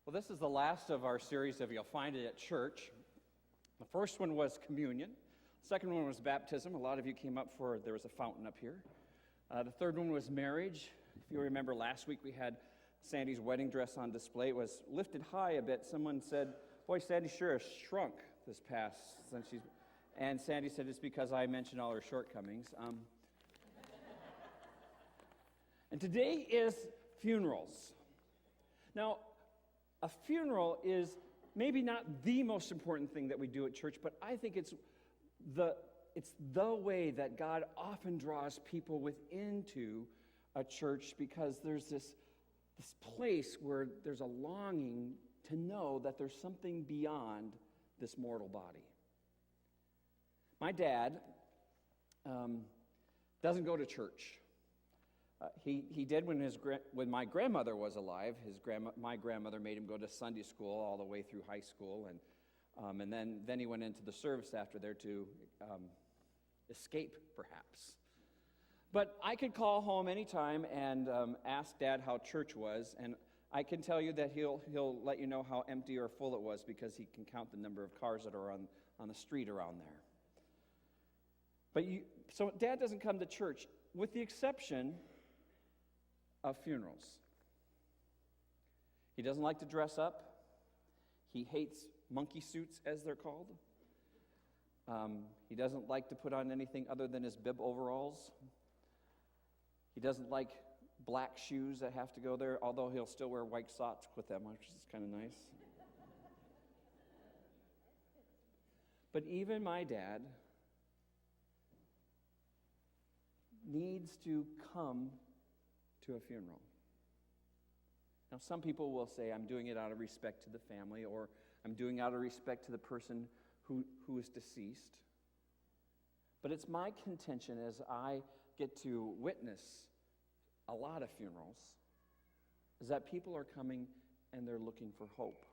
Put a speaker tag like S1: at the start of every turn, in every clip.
S1: Well, this is the last of our series of You'll Find It at Church. The first one was communion. The second one was baptism. A lot of you came up for, there was a fountain up here. The third one was marriage. If you remember last week we had Sandy's wedding dress on display. It was lifted high a bit. Someone said, boy, Sandy sure has shrunk this past since she's... And Sandy said it's because I mentioned all her shortcomings. And today is funerals. Now, a funeral is maybe not the most important thing that we do at church, but I think it's the way that God often draws people into a church, because there's this place where there's a longing to know that there's something beyond this mortal body. My dad doesn't go to church. He did when my grandmother was alive. My grandmother made him go to Sunday school all the way through high school, and then he went into the service after there to escape, perhaps. But I could call home anytime and ask Dad how church was, and I can tell you that he'll let you know how empty or full it was, because he can count the number of cars that are on the street around there. So Dad doesn't come to church, with the exception of funerals. He doesn't like to dress up. He hates monkey suits, as they're called. He doesn't like to put on anything other than his bib overalls. He doesn't like black shoes that have to go there, although he'll still wear white socks with them, which is kind of nice. But even my dad needs to come to a funeral. Now, some people will say, I'm doing it out of respect to the family, or I'm doing it out of respect to the person who is deceased. But it's my contention, as I get to witness a lot of funerals, is that people are coming and they're looking for hope.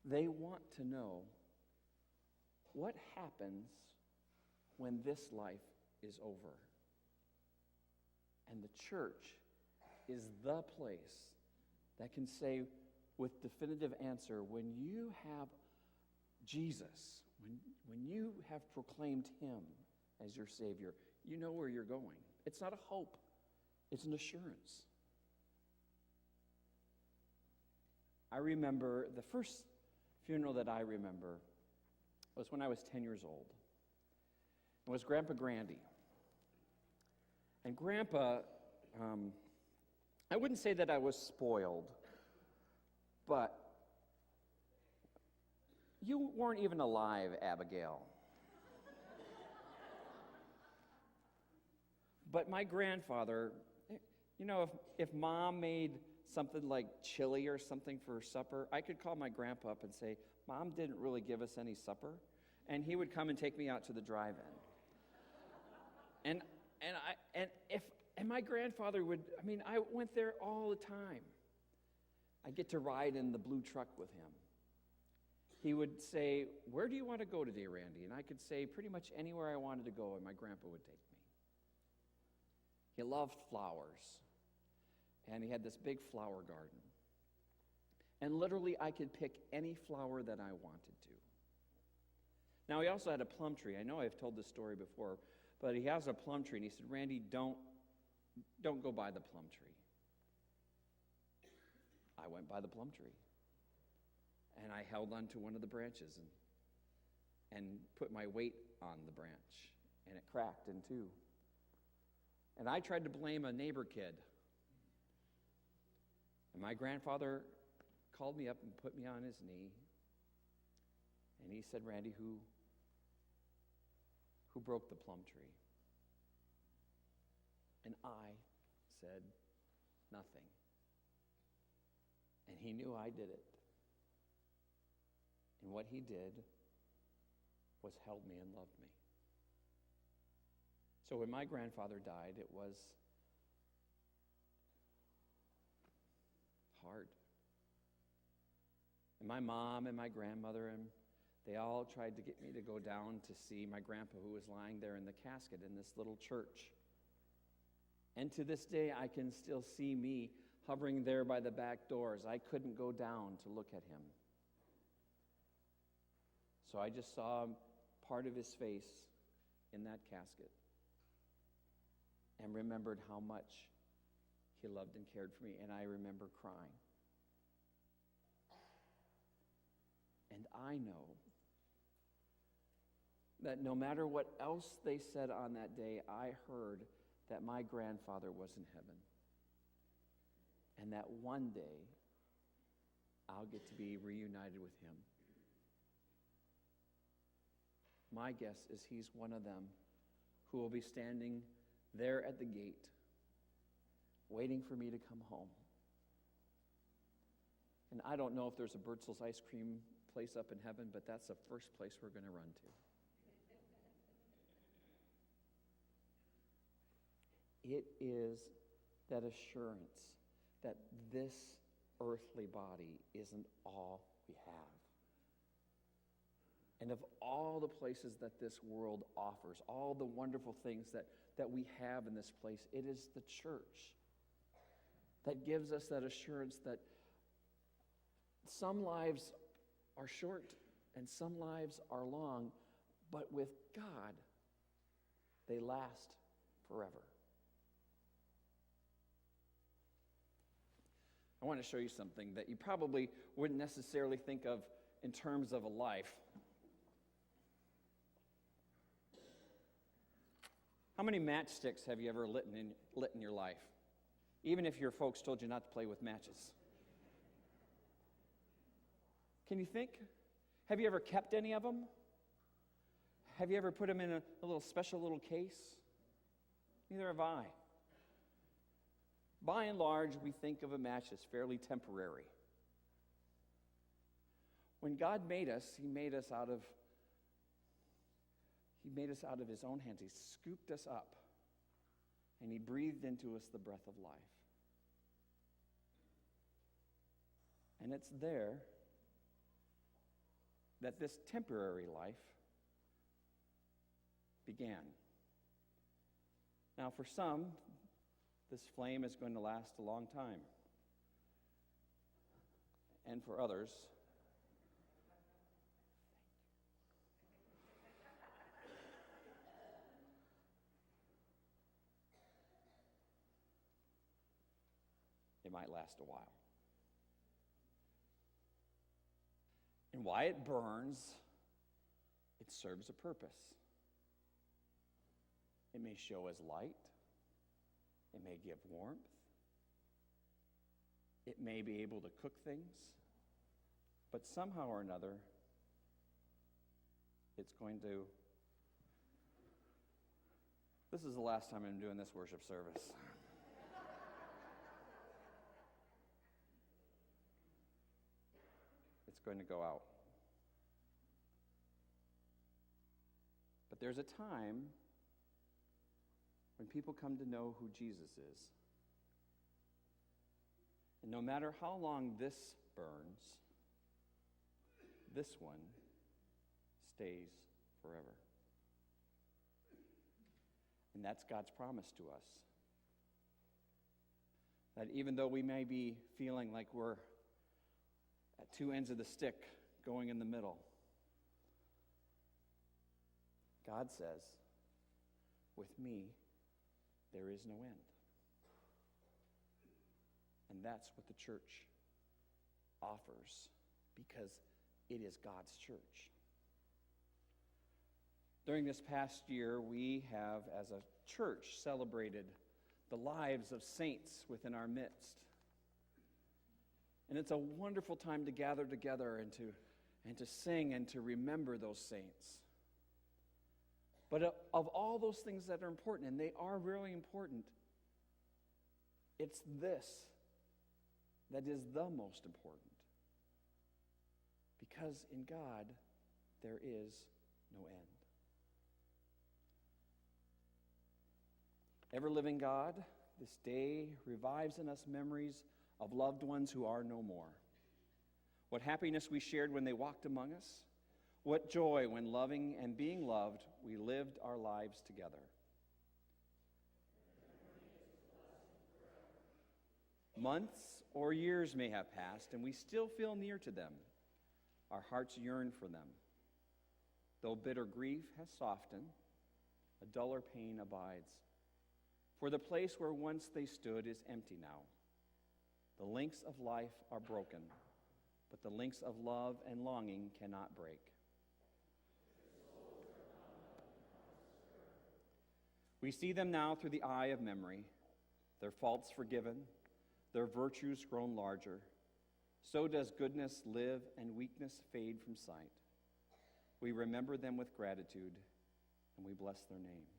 S1: They want to know what happens when this life is over. And the church is the place that can say with definitive answer, when you have Jesus, when you have proclaimed him as your Savior, you know where you're going. It's not a hope, it's an assurance. I remember the first funeral that I remember was when I was 10 years old. It was Grandpa Grandy. And Grandpa, I wouldn't say that I was spoiled, but you weren't even alive, Abigail. But my grandfather, if Mom made something like chili or something for supper, I could call my grandpa up and say, Mom didn't really give us any supper. And he would come and take me out to the drive-in. And my grandfather I went there all the time. I get to ride in the blue truck with him. He would say, where do you want to go today, Randy? And I could say pretty much anywhere I wanted to go, and my grandpa would take me. He loved flowers, and he had this big flower garden. And literally, I could pick any flower that I wanted to. Now, he also had a plum tree. I know I've told this story before, but he has a plum tree, and he said, Randy, don't go by the plum tree. I went by the plum tree, and I held onto one of the branches and put my weight on the branch, and it cracked in two. And I tried to blame a neighbor kid. And my grandfather called me up and put me on his knee, and he said, Randy, who broke the plum tree? And I said, nothing. And he knew I did it. And what he did was held me and loved me. So when my grandfather died, it was hard. And my mom and my grandmother, and they all tried to get me to go down to see my grandpa, who was lying there in the casket in this little church. And to this day, I can still see me hovering there by the back doors. I couldn't go down to look at him. So I just saw part of his face in that casket and remembered how much he loved and cared for me, and I remember crying. And I know that no matter what else they said on that day, I heard that my grandfather was in heaven, and that one day I'll get to be reunited with him. My guess is he's one of them who will be standing there at the gate, waiting for me to come home. And I don't know if there's a Bertzel's ice cream place up in heaven, but that's the first place we're going to run to. It is that assurance that this earthly body isn't all we have. And of all the places that this world offers, all the wonderful things that we have in this place, it is the church that gives us that assurance that some lives are short and some lives are long, but with God, they last forever. I want to show you something that you probably wouldn't necessarily think of in terms of a life. How many matchsticks have you ever lit in your life? Even if your folks told you not to play with matches. Can you think? Have you ever kept any of them? Have you ever put them in a little special little case? Neither have I. By and large, we think of a match as fairly temporary. When God made us, He made us out of His own hands. He scooped us up, and He breathed into us the breath of life. And it's there that this temporary life began. Now, for some, this flame is going to last a long time. And for others, it might last a while. And why it burns, it serves a purpose. It may show as light. It may give warmth. It may be able to cook things. But somehow or another, it's going to... This is the last time I'm doing this worship service. It's going to go out. But there's a time when people come to know who Jesus is. And no matter how long this burns, this one stays forever. And that's God's promise to us. That even though we may be feeling like we're at two ends of the stick going in the middle, God says, with me, there is no end. And that's what the church offers, because it is God's church. During this past year, we have, as a church, celebrated the lives of saints within our midst. And it's a wonderful time to gather together and to sing and to remember those saints. But of all those things that are important, and they are really important, it's this that is the most important. Because in God, there is no end. Ever-living God, this day revives in us memories of loved ones who are no more. What happiness we shared when they walked among us. What joy when loving and being loved, we lived our lives together. Months or years may have passed, and we still feel near to them. Our hearts yearn for them. Though bitter grief has softened, a duller pain abides. For the place where once they stood is empty now. The links of life are broken, but the links of love and longing cannot break. We see them now through the eye of memory, their faults forgiven, their virtues grown larger. So does goodness live and weakness fade from sight. We remember them with gratitude, and we bless their names.